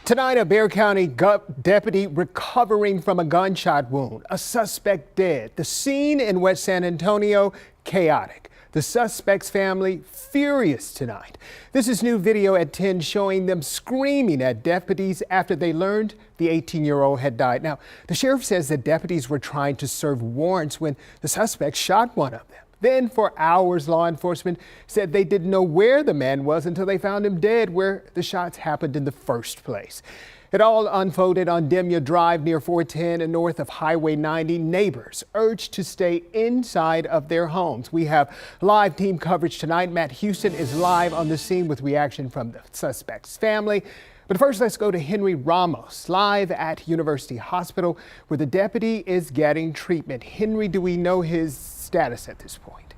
Tonight, a Bexar County deputy recovering from a gunshot wound. A suspect dead. The scene in West San Antonio, chaotic. The suspect's family furious tonight. This is new video at 10 showing them screaming at deputies after they learned the 18-year-old had died. Now, the sheriff says the deputies were trying to serve warrants when the suspect shot one of them. Then for hours, law enforcement said they didn't know where the man was until they found him dead where the shots happened in the first place. It all unfolded on Demya Drive near 410 and north of Highway 90. Neighbors urged to stay inside of their homes. We have live team coverage tonight. Matt Houston is live on the scene with reaction from the suspect's family. But first, let's go to Henry Ramos, live at University Hospital, where the deputy is getting treatment. Henry, do we know his status at this point?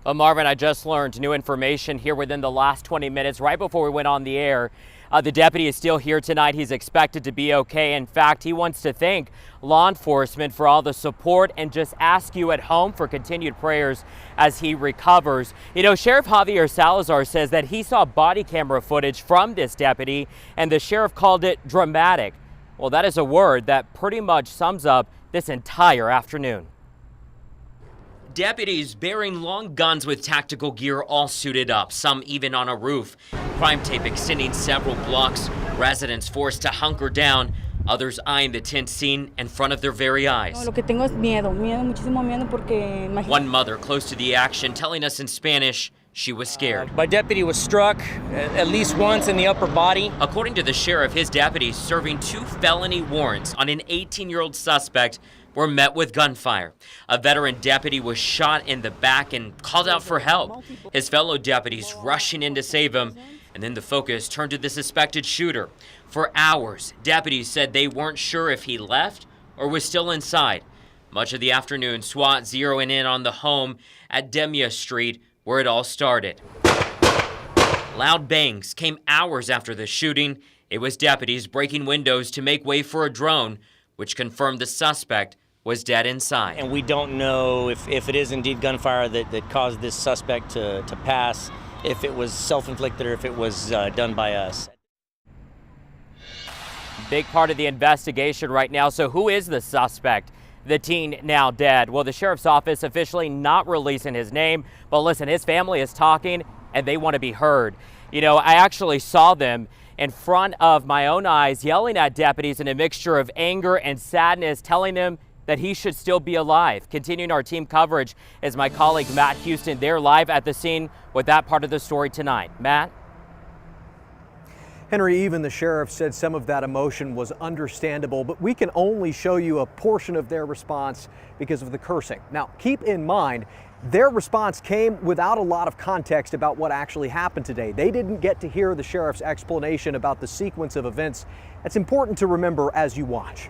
Well, Marvin, I just learned new information here within the last 20 minutes, right before we went on the air. The deputy is still here tonight. He's expected to be okay. In fact, he wants to thank law enforcement for all the support and just ask you at home for continued prayers as he recovers. You know, Sheriff Javier Salazar says that he saw body camera footage from this deputy, and the sheriff called it dramatic. Well, that is a word that pretty much sums up this entire afternoon. Deputies bearing long guns with tactical gear, all suited up, some even on a roof. Crime tape extending several blocks. Residents forced to hunker down, others eyeing the tense scene in front of their very eyes. One mother close to the action telling us in Spanish she was scared. My deputy was struck at least once in the upper body. According to the sheriff, his deputies serving 2 felony warrants on an 18-year-old suspect were met with gunfire. A veteran deputy was shot in the back and called out for help. His fellow deputies rushing in to save him, and then the focus turned to the suspected shooter. For hours, deputies said they weren't sure if he left or was still inside. Much of the afternoon, SWAT zeroing in on the home at Demya Street where it all started. Loud bangs came hours after the shooting. It was deputies breaking windows to make way for a drone, which confirmed the suspect was dead inside. And we don't know if it is indeed gunfire that caused this suspect to pass, if it was self-inflicted or if it was done by us. Big part of the investigation right now. So who is the suspect? The teen now dead. Well, the sheriff's office officially not releasing his name, but listen, his family is talking and they want to be heard. You know, I actually saw them in front of my own eyes yelling at deputies in a mixture of anger and sadness, telling them that he should still be alive. Continuing our team coverage is my colleague Matt Houston. They're live at the scene with that part of the story tonight. Matt? Henry, even the sheriff said some of that emotion was understandable, but we can only show you a portion of their response because of the cursing. Now, keep in mind, their response came without a lot of context about what actually happened today. They didn't get to hear the sheriff's explanation about the sequence of events. That's important to remember as you watch.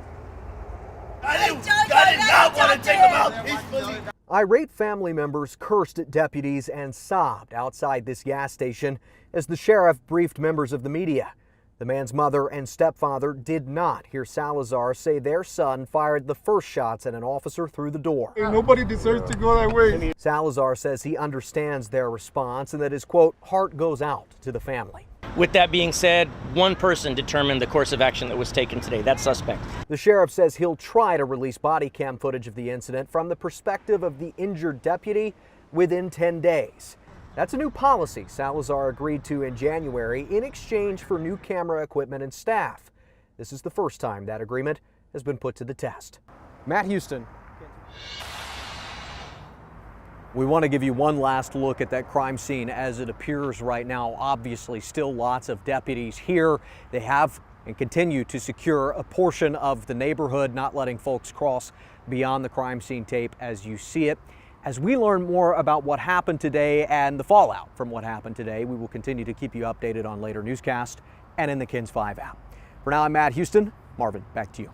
I did not want to take him out peacefully. Irate family members cursed at deputies and sobbed outside this gas station as the sheriff briefed members of the media. The man's mother and stepfather did not hear Salazar say their son fired the first shots at an officer through the door. Nobody deserves to go that way. Salazar says he understands their response and that his, quote, heart goes out to the family. With that being said, one person determined the course of action that was taken today, that suspect. The sheriff says he'll try to release body cam footage of the incident from the perspective of the injured deputy within 10 days. That's a new policy Salazar agreed to in January in exchange for new camera equipment and staff. This is the first time that agreement has been put to the test. Matt Houston. We want to give you one last look at that crime scene as it appears right now. Obviously, still lots of deputies here. They have and continue to secure a portion of the neighborhood, not letting folks cross beyond the crime scene tape as you see it. As we learn more about what happened today and the fallout from what happened today, we will continue to keep you updated on later newscasts and in the KENS 5 app. For now, I'm Matt Houston. Marvin, back to you.